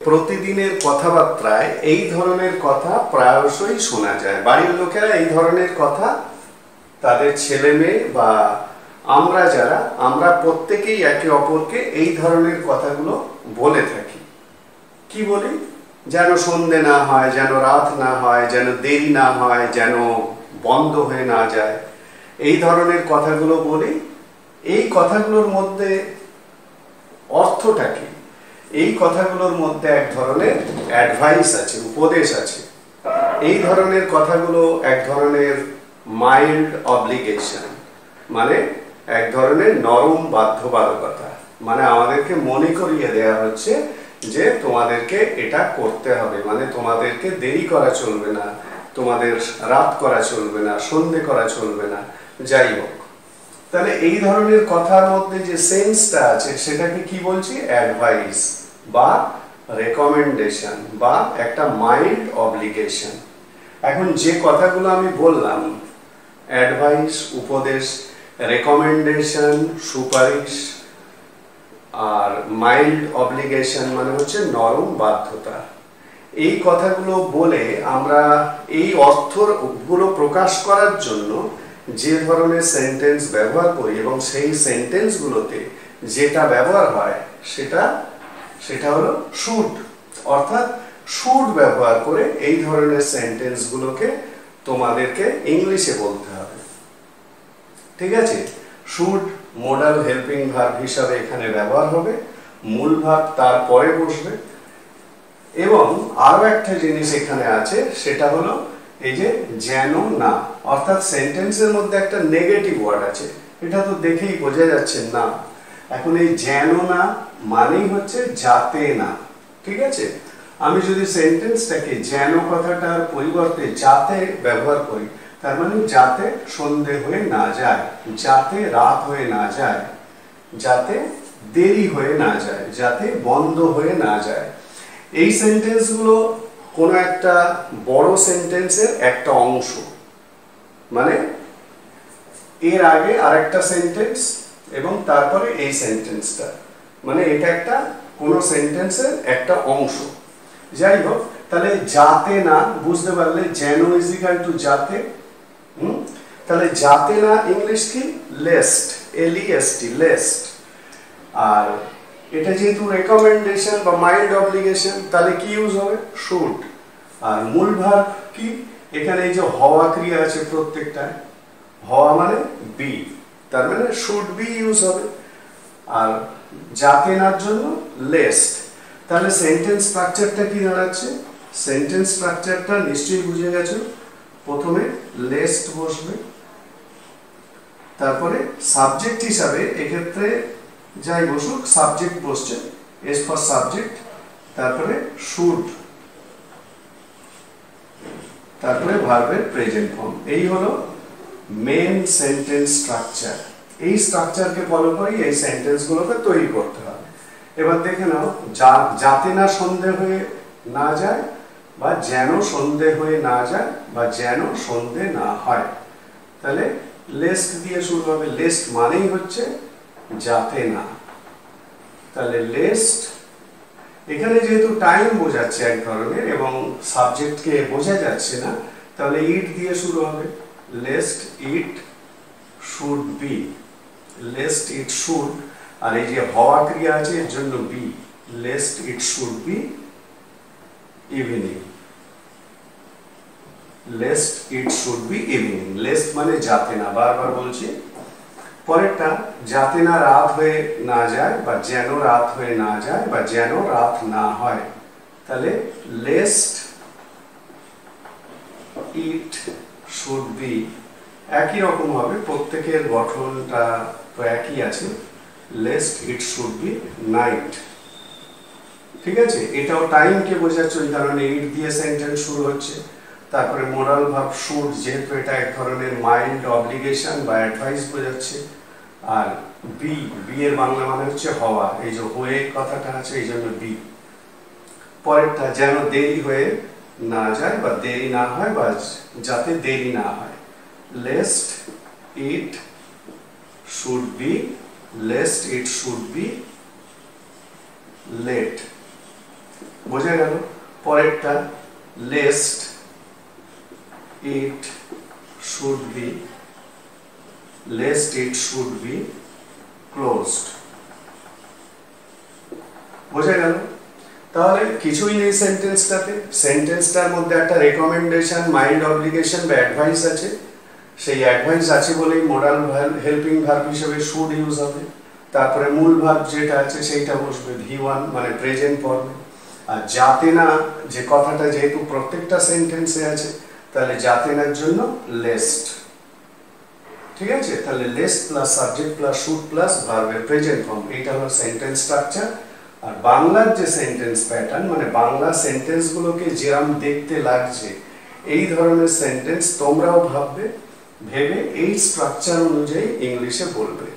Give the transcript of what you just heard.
প্রতিদিনের কথাবার্তায় এই ধরনের কথা প্রায়শই শোনা যায়। বাড়ির লোকেরা এই ধরনের কথা তাদের ছেলে মেয়ে বা আমরা প্রত্যেকেই একে অপরকে এই ধরনের কথাগুলো বলে থাকি। কি বলি? যেন সন্ধে না হয়, যেন রাত না হয়, যেন দেরি না হয়, যেন বন্ধ হয়ে না যায়, এই ধরনের কথাগুলো বলি। এই কথাগুলোর মধ্যে অর্থটা কি? এই কথাগুলোর মধ্যে এক ধরনের অ্যাডভাইস আছে, উপদেশ আছে। এই ধরনের কথাগুলো এক ধরনের মাইল্ড অব্লিগেশন, মানে এক ধরনের নরম বাধ্যবাধকতা। মানে আমাদেরকে মনে করিয়ে দেয়া হচ্ছে যে তোমাদেরকে এটা করতে হবে, মানে তোমাদেরকে দেরি করা চলবে না, তোমাদের রাত করা চলবে না, সন্ধে করা চলবে না, যাই হোক। তাহলে এই ধরনের কথার মধ্যে যে সেন্সটা আছে সেটাকে কি বলছি? অ্যাডভাইস বা রেকমেন্ডেশন বা একটা মাইল্ড অব্লিগেশন। এখন যে কথাগুলো আমি বললাম, অ্যাডভাইস, উপদেশ, রেকমেন্ডেশন, সুপারিশ, আর মাইল্ড অব্লিগেশন মানে হচ্ছে নরম বাধ্যতা, এই কথাগুলো বলে আমরা এই অর্থগুলো প্রকাশ করার জন্য যে ধরনের সেন্টেন্স ব্যবহার করি এবং সেই সেন্টেন্সগুলোতে যেটা ব্যবহার হয় সেটা হলো শুড। অর্থাৎ শুড ব্যবহার করে এই ধরনের সেন্টেন্সগুলোকে তোমাদেরকে ইংলিশে বলতে হবে। ঠিক আছে? শুড মোডাল হেল্পিং ভার্ব হিসাবে এখানে ব্যবহার হবে, মূল ভার্ব তারপরে বসবে। এবং আরো একটা জিনিস এখানে আছে, সেটা হলো এই যে যেন না, অর্থাৎ সেন্টেন্সের মধ্যে একটা নেগেটিভ ওয়ার্ড আছে, এটা তো দেখেই বোঝা যাচ্ছে না। এখন এই যেন না মানেই হচ্ছে যাতে না। ঠিক আছে? আমি যদি সেন্টেন্সটাকে যেন কথাটার পরিবর্তে যাতে ব্যবহার করি, তার মানে যাতে সন্ধে হয়ে না যায়, যাতে রাত হয়ে না যায়, যাতে দেরি হয়ে না যায়, যাতে বন্ধ হয়ে না যায়। এই সেন্টেন্সগুলো কোনো একটা বড় সেন্টেন্সের একটা অংশ, মানে এর আগে আরেকটা সেন্টেন্স এবং তারপরে এই সেন্টেন্সটা, মানে এটা একটা কোনো সেন্টেন্সের একটা অংশ। যাই হোক, তাহলে যাতে না বুঝতে পারলে যেন ইজ ইকুয়াল টু যাতে। তাহলে যাতে না ইংলিশ কি? Least, LEST, least. আর এটা যেহেতু রেকমেন্ডেশন বা মাইল্ড অব্লিগেশন, তাহলে কি ইউজ হবে? শুড। আর মূল ভার্ব কি? এখানে এই যে হওয়া ক্রিয়া আছে প্রত্যেকটায়, হওয়া মানে বি, তার মানে শুড বি ইউজ হবে। আর যাতে নার জন্য লেস্ট। তাহলে সেন্টেন্স স্ট্রাকচারটা কি দাঁড়াচ্ছে? সেন্টেন্স স্ট্রাকচারটা নিশ্চয়ই বুঝে গেছো। প্রথমে লেস্ট বসবে, তারপরে সাবজেক্ট হিসাবে এক্ষেত্রে যাই বসুক সাবজেক্ট বসছে, এস ফর সাবজেক্ট, তারপরে শুড, তারপরে ভার্বের প্রেজেন্ট ফর্ম। এই হলো মেন সেন্টেন্স স্ট্রাকচার। এই স্ট্রাকচারকে ফলো করে এই সেন্টেন্সগুলোকে তৈরি করতে হবে। এবার দেখে নাও, যাতে না সন্ধে হয়ে না যায়, বা যেন সন্ধে হয়ে না যায়, বা যেন সন্ধে না হয়, তাহলে লেস্ট দিয়ে শুরু হবে। লেস্ট মানেই হচ্ছে যাতে না। তাহলে লেস্ট, এখানে যেহেতু টাইম বোঝাচ্ছে এক ধরনের এবং সাবজেক্টকে বোঝা যাচ্ছে না, তাহলে ইট দিয়ে শুরু হবে। Lest it should be, lest it should, আর এই যে হওয়া ক্রিয়া আছে এর জন্য be, lest it should be evening, lest it should be evening. Lest মানে যাতে না, বারবার বলছি। পরেরটা, যাতে না রাত হয়ে না যায়, বা যেন রাত হয়ে না যায়, বা যেন রাত না হয়, তাহলে লেস্ট ইট শুড বি, একই রকম হবে, প্রত্যেকের গঠনটা তো একই আছে। Lest it should be night. ঠিক আছে? এটাও টাইমকে বোঝাচ্ছে, ওই কারণে ইট দিয়ে সেন্টেন্স শুরু হচ্ছে। তারপরে মোরাল ভার্ব শুড, যেহেতু এটা এক ধরনের মাইল্ড অব্লিগেশন বা অ্যাডভাইস বোঝাচ্ছে। আর বি, বি এর বাংলা মানে হচ্ছে হওয়া, এই যে হয়ে কথাটা আছে এই জন্য বি। পরেরটা, যেন দেরি হয়ে না যায় বা দেরি না হয়, বা যাতে দেরি না হয়, lest it should be, lest it should be late. বোঝা গেল? পরেরটা lest it should be, lest it should be closed. বোঝা গেল? তাহলে কিছুই নেই সেন্টেন্সটাতে। সেন্টেন্সটার মধ্যে একটা রেকমেন্ডেশন, মাইল্ড অব্লিগেশন বা অ্যাডভাইস আছে। সেই অ্যাডভাইস আছে বলেই মোরাল হেল্পিং ভার্ব হিসেবে শুড ইউজ হবে। তারপরে মূল ভার্ব যেটা আছে সেইটা বসবে V1 মানে প্রেজেন্ট ফর্মে। আর যাতে না যে কথাটা যেহেতু প্রত্যেকটা সেন্টেন্সে আছে, তাহলে যাতে নার জন্য লেস্ট। ঠিক আছে? তাহলে lest plus subject plus should plus ভার্বের প্রেজেন্ট ফর্ম, এটা হলো সেন্টেন্স স্ট্রাকচার। আর বাংলার যে সেন্টেন্স প্যাটার্ন, মানে বাংলা সেন্টেন্সগুলোকে যেরকম দেখতে লাগছে এই ধরনের সেন্টেন্স তোমরাও ভাববে, ভেবে এই স্ট্রাকচার অনুযায়ী ইংলিশে বলবে।